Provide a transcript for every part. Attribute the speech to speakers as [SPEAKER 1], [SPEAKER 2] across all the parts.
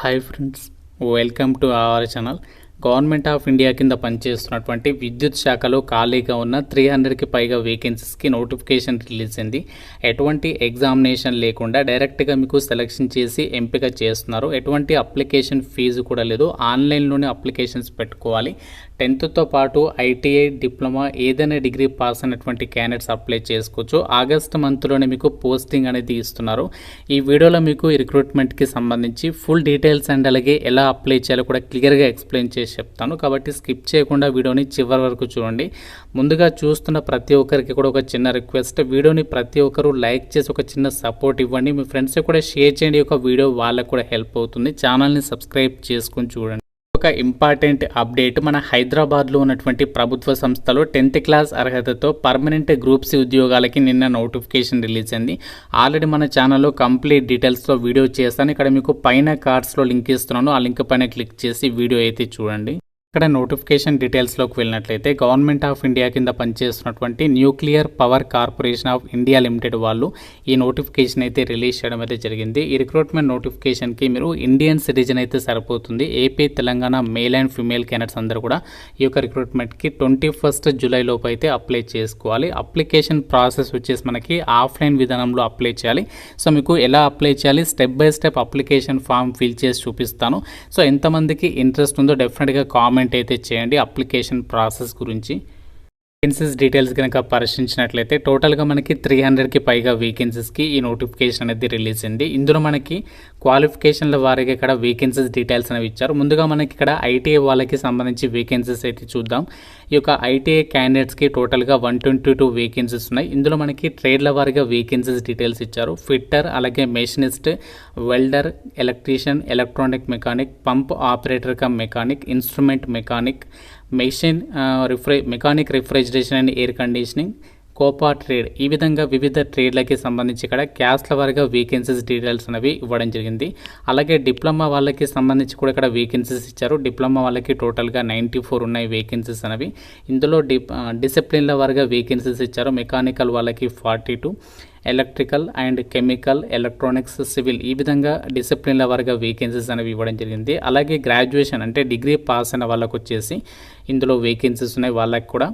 [SPEAKER 1] Hi friends, welcome to our channel. Government of India కింద పనిచేస్తున్నటువంటి విద్యుత్ శాఖలో ఖాళీగా ఉన్న 300కి పైగా వేకెన్సీస్కి నోటిఫికేషన్ రిలీజ్ అయింది. ఎటువంటి ఎగ్జామినేషన్ లేకుండా డైరెక్ట్గా మీకు సెలెక్షన్ చేసి ఎంపిక చేస్తున్నారు. ఎటువంటి అప్లికేషన్ ఫీజు కూడా లేదు. ఆన్లైన్లోనే అప్లికేషన్స్ పెట్టుకోవాలి. 10th పాటు ఐటీఐ, డిప్లొమా ఏదైనా డిగ్రీ పాస్ అయినటువంటి క్యాండిడేట్స్ అప్లై చేసుకోవచ్చు. ఆగస్ట్ మంత్లోనే మీకు పోస్టింగ్ అనేది ఇస్తున్నారు. ఈ వీడియోలో మీకు ఈ రిక్రూట్మెంట్కి సంబంధించి ఫుల్ డీటెయిల్స్ అండ్ అలాగే ఎలా అప్లై చేయాలో కూడా క్లియర్గా ఎక్స్ప్లెయిన్ చేసి చెప్తాను. కాబట్టి స్కిప్ చేయకుండా వీడియోని చివరి వరకు చూడండి. ముందుగా చూస్తున్న ప్రతి ఒక్కరికి కూడా ఒక చిన్న రిక్వెస్ట్, వీడియోని ప్రతి ఒక్కరు లైక్ చేసి ఒక చిన్న సపోర్ట్ ఇవ్వండి. మీ ఫ్రెండ్స్కి కూడా షేర్ చేయండి. ఒక వీడియో వాళ్ళకు కూడా హెల్ప్ అవుతుంది. ఛానల్ని సబ్స్క్రైబ్ చేసుకుని చూడండి. ఒక ఇంపార్టెంట్ అప్డేట్, మన హైదరాబాద్లో ఉన్నటువంటి ప్రభుత్వ సంస్థలో 10th క్లాస్ అర్హతతో పర్మనెంట్ గ్రూప్ సి ఉద్యోగాలకి నిన్న నోటిఫికేషన్ రిలీజ్ అయింది. ఆల్రెడీ మన ఛానల్లో కంప్లీట్ డీటెయిల్స్లో వీడియో చేస్తాను. ఇక్కడ మీకు పైన కార్డ్స్లో లింక్ ఇస్తున్నాను. ఆ లింక్ పైన క్లిక్ చేసి వీడియో అయితే చూడండి. ఇక్కడ నోటిఫికేషన్ డీటెయిల్స్లోకి వెళ్ళినట్లయితే గవర్నమెంట్ ఆఫ్ ఇండియా కింద పనిచేస్తున్నటువంటి nuclear power corporation of India limited వాళ్ళు ఈ నోటిఫికేషన్ అయితే రిలీజ్ చేయడం అయితే జరిగింది. ఈ రిక్రూట్మెంట్ నోటిఫికేషన్కి మీరు ఇండియన్ సిటిజన్ అయితే సరిపోతుంది. AP, Telangana male and female candidates అందరూ కూడా ఈ యొక్క రిక్రూట్మెంట్కి 21 జూలై లోపు అయితే అప్లై చేసుకోవాలి. అప్లికేషన్ ప్రాసెస్ వచ్చేసి మనకి ఆఫ్లైన్ విధానంలో అప్లై చేయాలి. సో మీకు ఎలా అప్లై చేయాలి, step by step application form fill చేసి చూపిస్తాను. సో ఎంతమందికి ఇంట్రెస్ట్ ఉందో డెఫినెట్గా కామెంట్ అయితే చేయండి అప్లికేషన్ ప్రాసెస్ గురించి. వేకెన్సీస్ డీటెయిల్స్ కనుక పరిశీలించినట్లయితే టోటల్గా మనకి 300కి పైగా వేకెన్సీస్కి ఈ నోటిఫికేషన్ అనేది రిలీజ్ అయింది. ఇందులో మనకి క్వాలిఫికేషన్ల వారీగా ఇక్కడ వేకెన్సీస్ డీటెయిల్స్ అనేవి ఇచ్చారు. ముందుగా మనకి ఇక్కడ ఐటీఐ వాళ్ళకి సంబంధించి వేకెన్సీస్ అయితే చూద్దాం. ఈ యొక్క ఐటీఐ క్యాండిడేట్స్కి టోటల్గా 122 వేకెన్సీస్ ఉన్నాయి. ఇందులో మనకి ట్రేడ్ల వారీగా వేకెన్సీస్ డీటెయిల్స్ ఇచ్చారు. ఫిట్టర్, అలాగే machinist, welder, electrician, electronic mechanic, pump operator come mechanic, instrument mechanic, machine mechanic refrigeration and air conditioning, Copa trade, ఈ విధంగా వివిధ ట్రేడ్లకి సంబంధించి ఇక్కడ క్యాస్ట్ల వారిగా వేకెన్సీస్ డీటెయిల్స్ అనేవి ఇవ్వడం జరిగింది. అలాగే డిప్లొమా వాళ్ళకి సంబంధించి కూడా ఇక్కడ వేకెన్సీస్ ఇచ్చారు. డిప్లొమా వాళ్ళకి టోటల్గా 94 ఉన్నాయి వేకెన్సీస్ అనేవి. ఇందులో డిసిప్లిన్ల వారిగా వేకెన్సీస్ ఇచ్చారు. మెకానికల్ వాళ్ళకి 42, electrical and chemical, electronics, civil, ఈ విధంగా డిసిప్లిన్ల వారిగా వేకెన్సీస్ అనేవి ఇవ్వడం జరిగింది. అలాగే గ్రాడ్యుయేషన్ అంటే డిగ్రీ పాస్ అయిన వాళ్ళకు వచ్చేసి ఇందులో వేకెన్సీస్ ఉన్నాయి. వాళ్ళకి కూడా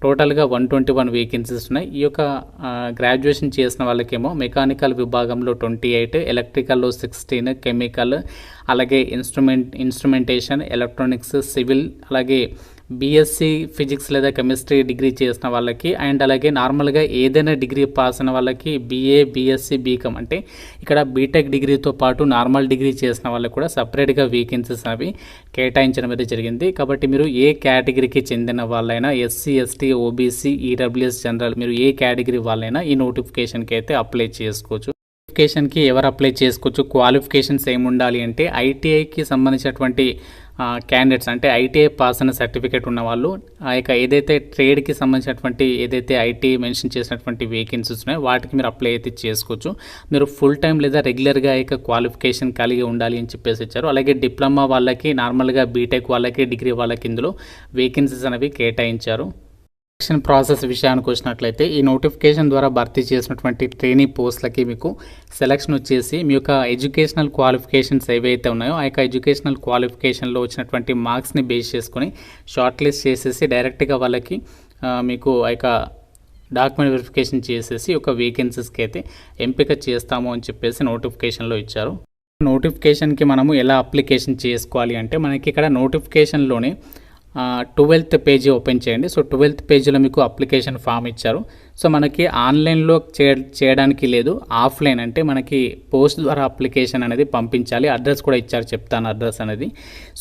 [SPEAKER 1] టోటల్గా 121 వేకెన్సీస్ ఉన్నాయి. ఈ యొక్క గ్రాడ్యుయేషన్ చేసిన వాళ్ళకేమో మెకానికల్ విభాగంలో 28, ఎలక్ట్రికల్లో 16, కెమికల్, అలాగే ఇన్స్ట్రుమెంటేషన్, ఎలక్ట్రానిక్స్, సివిల్, అలాగే బీఎస్సీ ఫిజిక్స్ లేదా కెమిస్ట్రీ డిగ్రీ చేసిన వాళ్ళకి అండ్ అలాగే నార్మల్గా ఏదైనా డిగ్రీ పాస్ అయిన వాళ్ళకి బీఏ, బీఎస్సీ, బీకామ్ అంటే ఇక్కడ బీటెక్ డిగ్రీతో పాటు నార్మల్ డిగ్రీ చేసిన వాళ్ళకి కూడా సపరేట్గా వేకెన్సీస్ అవి కేటాయించడం అయితే జరిగింది. కాబట్టి మీరు ఏ కేటగిరీకి చెందిన వాళ్ళైనా, SC, ST, OBC, EWS, general, మీరు ఏ కేటగిరీ వాళ్ళైనా ఈ నోటిఫికేషన్కి అయితే అప్లై చేసుకోవచ్చు. నోటిఫికేషన్కి ఎవరు అప్లై చేసుకోవచ్చు, క్వాలిఫికేషన్స్ ఏముండాలి అంటే ఐటీఐకి సంబంధించినటువంటి క్యాండిడేట్స్ అంటే ఐటీఐ పాస్ అయిన సర్టిఫికేట్ ఉన్న వాళ్ళు ఆ యొక్క ఏదైతే ట్రేడ్కి సంబంధించినటువంటి ఏదైతే ఐటీఐ మెన్షన్ చేసినటువంటి వేకెన్సీస్ ఉన్నాయో వాటికి మీరు అప్లై అయితే చేసుకోవచ్చు. మీరు ఫుల్ టైం లేదా రెగ్యులర్గా యొక్క క్వాలిఫికేషన్ కలిగి ఉండాలి అని చెప్పేసి ఇచ్చారు. అలాగే డిప్లొమా వాళ్ళకి, నార్మల్గా బీటెక్ వాళ్ళకి, డిగ్రీ వాళ్ళకి ఇందులో వేకెన్సీస్ అనేవి కేటాయించారు. సెలక్షన్ ప్రాసెస్ విషయానికి వచ్చినట్లయితే ఈ నోటిఫికేషన్ ద్వారా భర్తీ చేసినటువంటి ట్రైనీ పోస్టులకి మీకు సెలక్షన్ వచ్చేసి మీ యొక్క ఎడ్యుకేషనల్ క్వాలిఫికేషన్స్ ఏవైతే ఉన్నాయో ఆ యొక్క ఎడ్యుకేషనల్ క్వాలిఫికేషన్లో వచ్చినటువంటి మార్క్స్ని బేస్ చేసుకొని షార్ట్ లిస్ట్ చేసేసి డైరెక్ట్గా వాళ్ళకి మీకు ఆ యొక్క డాక్యుమెంట్ వెరిఫికేషన్ చేసేసి ఒక వేకెన్సీస్కి అయితే ఎంపిక చేస్తాము అని చెప్పేసి నోటిఫికేషన్లో ఇచ్చారు. నోటిఫికేషన్కి మనము ఎలా అప్లికేషన్ చేసుకోవాలి అంటే మనకి ఇక్కడ నోటిఫికేషన్లోనే 12th పేజీ ఓపెన్ చేయండి. సో 12th పేజీలో మీకు అప్లికేషన్ ఫామ్ ఇచ్చారు. సో మనకి ఆన్లైన్లో చేయడానికి లేదు, ఆఫ్లైన్ అంటే మనకి పోస్ట్ ద్వారా అప్లికేషన్ అనేది పంపించాలి. అడ్రస్ కూడా ఇచ్చారు, చెప్తాను అడ్రస్ అనేది.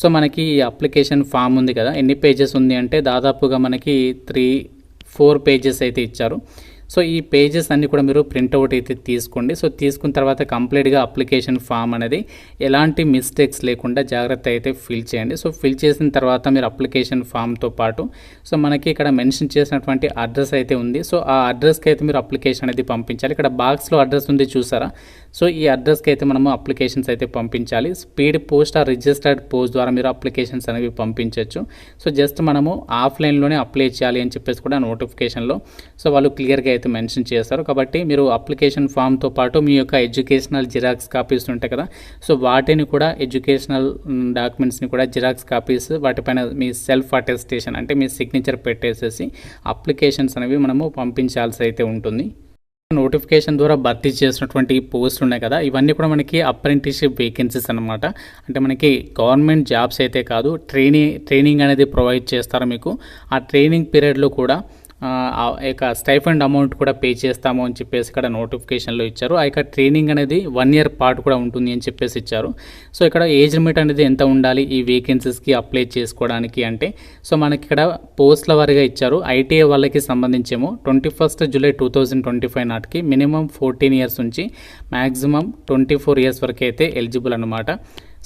[SPEAKER 1] సో మనకి ఈ అప్లికేషన్ ఫామ్ ఉంది కదా, ఎన్ని పేజెస్ ఉంది అంటే దాదాపుగా మనకి 3-4 పేజెస్ అయితే ఇచ్చారు. సో ఈ పేజెస్ అన్నీ కూడా మీరు ప్రింట్అవుట్ అయితే తీసుకోండి. సో తీసుకున్న తర్వాత కంప్లీట్గా అప్లికేషన్ ఫామ్ అనేది ఎలాంటి మిస్టేక్స్ లేకుండా జాగ్రత్త అయితే ఫిల్ చేయండి. సో ఫిల్ చేసిన తర్వాత మీరు అప్లికేషన్ ఫామ్తో పాటు సో మనకి ఇక్కడ మెన్షన్ చేసినటువంటి అడ్రస్ అయితే ఉంది. సో ఆ అడ్రస్కి అయితే మీరు అప్లికేషన్ అనేది పంపించాలి. ఇక్కడ బాక్స్లో అడ్రస్ ఉంది చూసారా. సో ఈ అడ్రస్కి అయితే మనము అప్లికేషన్స్ అయితే పంపించాలి. Speed post or registered post ద్వారా మీరు అప్లికేషన్స్ అనేవి పంపించవచ్చు. సో జస్ట్ మనము ఆఫ్లైన్లోనే అప్లై చేయాలి అని చెప్పేసి కూడా నోటిఫికేషన్లో సో వాళ్ళు క్లియర్గా అయితే అయితే మెన్షన్ చేస్తారు. కాబట్టి మీరు అప్లికేషన్ ఫామ్తో పాటు మీ యొక్క ఎడ్యుకేషనల్ జిరాక్స్ కాపీస్ ఉంటాయి కదా, సో వాటిని కూడా ఎడ్యుకేషనల్ డాక్యుమెంట్స్ని కూడా జిరాక్స్ కాపీస్ వాటిపైన మీ సెల్ఫ్ అటెస్టేషన్ అంటే మీ సిగ్నేచర్ పెట్టేసేసి అప్లికేషన్స్ అనేవి మనము పంపించాల్సి అయితే ఉంటుంది. నోటిఫికేషన్ ద్వారా భర్తీ చేసినటువంటి పోస్టులు ఉన్నాయి కదా, ఇవన్నీ కూడా మనకి అప్రెంటిస్షిప్ వేకెన్సీస్ అనమాట. అంటే మనకి గవర్నమెంట్ జాబ్స్ అయితే కాదు, ట్రైనింగ్ అనేది ప్రొవైడ్ చేస్తారు మీకు. ఆ ట్రైనింగ్ పీరియడ్లో కూడా ఆ యొక్క స్టైఫండ్ అమౌంట్ కూడా పే చేస్తాము అని చెప్పేసి ఇక్కడ నోటిఫికేషన్లో ఇచ్చారు. ఆ యొక్క ట్రైనింగ్ అనేది 1 year పాటు కూడా ఉంటుంది అని చెప్పేసి ఇచ్చారు. సో ఇక్కడ ఏజ్ లిమిట్ అనేది ఎంత ఉండాలి ఈ వేకెన్సీస్కి అప్లై చేసుకోవడానికి అంటే, సో మనకి ఇక్కడ పోస్టుల వారీగా ఇచ్చారు. ఐటీఐ వాళ్ళకి సంబంధించేమో 21st July 2025 నాటికి మినిమం 14 years నుంచి మ్యాక్సిమం 24 years వరకు అయితే ఎలిజిబుల్ అనమాట.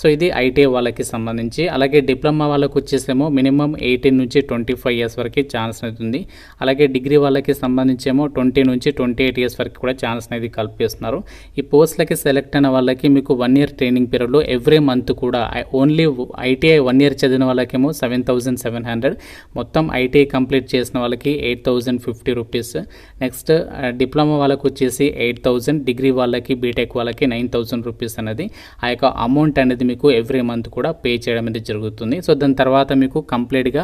[SPEAKER 1] సో ఇది ఐటీఐ వాళ్ళకి సంబంధించి. అలాగే డిప్లొమా వాళ్ళకి వచ్చేసేమో మినిమం 18 నుంచి 25 years వరకు ఛాన్స్ అవుతుంది. అలాగే డిగ్రీ వాళ్ళకి సంబంధించేమో 20 నుంచి 28 years వరకు కూడా ఛాన్స్ అనేది కల్పిస్తున్నారు. ఈ పోస్టులకి సెలెక్ట్ అయిన వాళ్ళకి మీకు 1 year ట్రైనింగ్ పీరియడ్లో ఎవ్రీ మంత్ కూడా ఓన్లీ ఐటీఐ 1 year చదివిన వాళ్ళకేమో 7,700, మొత్తం ఐటీఐ కంప్లీట్ చేసిన వాళ్ళకి 8,050 రూపీస్. నెక్స్ట్ డిప్లొమా వాళ్ళకి వచ్చేసి 8,000, డిగ్రీ వాళ్ళకి బీటెక్ వాళ్ళకి 9,000 రూపీస్ అనేది ఆ యొక్క అమౌంట్ అనేది మీకు ఎవ్రీ మంత్ కూడా పే చేయడం అనేది జరుగుతుంది. సో దాని తర్వాత మీకు కంప్లీట్గా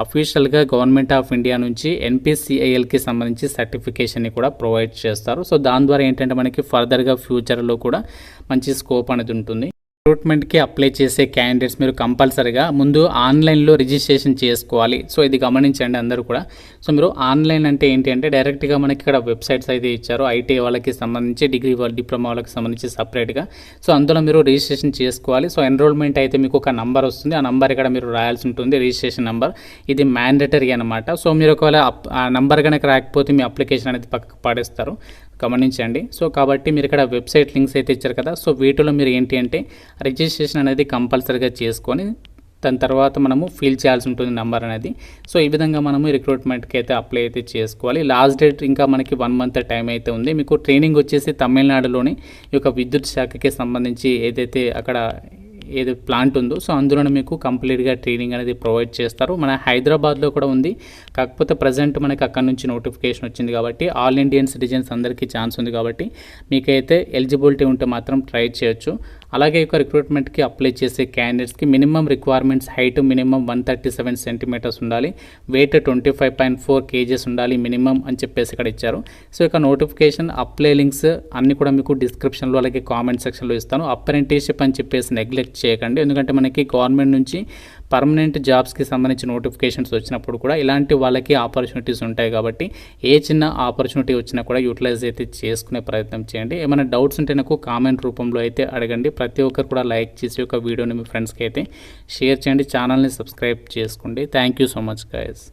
[SPEAKER 1] అఫీషియల్గా గవర్నమెంట్ ఆఫ్ ఇండియా నుంచి NPCILకి సంబంధించి సర్టిఫికేషన్ని కూడా ప్రొవైడ్ చేస్తారు. సో దాని ద్వారా ఏంటంటే మనకి ఫర్దర్గా ఫ్యూచర్లో కూడా మంచి స్కోప్ అనేది ఉంటుంది. రిక్రూట్మెంట్కి అప్లై చేసే క్యాండిడేట్స్ మీరు కంపల్సరీగా ముందు ఆన్లైన్లో రిజిస్ట్రేషన్ చేసుకోవాలి. సో ఇది గమనించండి అందరూ కూడా. సో మీరు ఆన్లైన్ అంటే ఏంటి అంటే డైరెక్ట్గా మనకి ఇక్కడ వెబ్సైట్స్ అయితే ఇచ్చారు ఐటీఐ వాళ్ళకి సంబంధించి, డిగ్రీ డిప్లొమా వాళ్ళకి సంబంధించి సపరేట్గా. సో అందులో మీరు రిజిస్ట్రేషన్ చేసుకోవాలి. సో ఎన్రోల్మెంట్ అయితే మీకు ఒక నంబర్ వస్తుంది, ఆ నంబర్ ఇక్కడ మీరు రాయాల్సి ఉంటుంది, రిజిస్ట్రేషన్ నెంబర్. ఇది మ్యాండేటరీ అనమాట. సో మీరు ఒకవేళ ఆ నంబర్ కనుక రాకపోతే మీ అప్లికేషన్ అనేది పక్కకు పాడేస్తారు, గమనించండి. సో కాబట్టి మీరు ఇక్కడ వెబ్సైట్ లింక్స్ అయితే ఇచ్చారు కదా, సో వీటిలో మీరు ఏంటి అంటే రిజిస్ట్రేషన్ అనేది కంపల్సరీగా చేసుకొని దాని తర్వాత మనము ఫిల్ చేయాల్సి ఉంటుంది నెంబర్ అనేది. సో ఈ విధంగా మనము రిక్రూట్మెంట్కి అయితే అప్లై అయితే చేసుకోవాలి. లాస్ట్ డేట్ ఇంకా మనకి 1 month టైం అయితే ఉంది. మీకు ట్రైనింగ్ వచ్చేసి తమిళనాడులోని ఈ యొక్క విద్యుత్ శాఖకి సంబంధించి ఏదైతే అక్కడ ఏది ప్లాంట్ ఉందో సో అందులోనే మీకు కంప్లీట్గా ట్రైనింగ్ అనేది ప్రొవైడ్ చేస్తారు. మన హైదరాబాద్లో కూడా ఉంది, కాకపోతే ప్రజెంట్ మనకి అక్కడ నుంచి నోటిఫికేషన్ వచ్చింది కాబట్టి ఆల్ ఇండియన్ సిటిజన్స్ అందరికీ ఛాన్స్ ఉంది కాబట్టి మీకైతే ఎలిజిబిలిటీ ఉంటే మాత్రం ట్రై చేయొచ్చు. అలాగే ఇక రిక్రూట్మెంట్కి అప్లై చేసే క్యాండిడేట్స్కి minimum requirements height minimum 137 centimeters ఉండాలి, వెయిట్ 25.4 kgs ఉండాలి మినిమం అని చెప్పేసి ఇక్కడ ఇచ్చారు. సో ఇక నోటిఫికేషన్ అప్లై లింక్స్ అన్నీ కూడా మీకు డిస్క్రిప్షన్లో అలాగే కామెంట్ సెక్షన్లో ఇస్తాను. అప్రెంటిస్షిప్ అని చెప్పేసి నెగ్లెక్ట్ చేయకండి, ఎందుకంటే మనకి గవర్నమెంట్ నుంచి పర్మనెంట్ జాబ్స్కి సంబంధించి నోటిఫికేషన్స్ వచ్చినప్పుడు కూడా ఇలాంటి వాళ్ళకి ఆపర్చునిటీస్ ఉంటాయి కాబట్టి ఏ చిన్న ఆపర్చునిటీ వచ్చినా కూడా యూటిలైజ్ అయితే చేసుకునే ప్రయత్నం చేయండి. ఏమైనా డౌట్స్ ఉంటే నాకు కామెంట్ రూపంలో అయితే అడగండి. ప్రతి ఒక్కరు కూడా లైక్ చేసి ఒక వీడియోని మీ ఫ్రెండ్స్కి అయితే షేర్ చేయండి, ఛానల్ని సబ్స్క్రైబ్ చేసుకోండి. Thank you so much guys.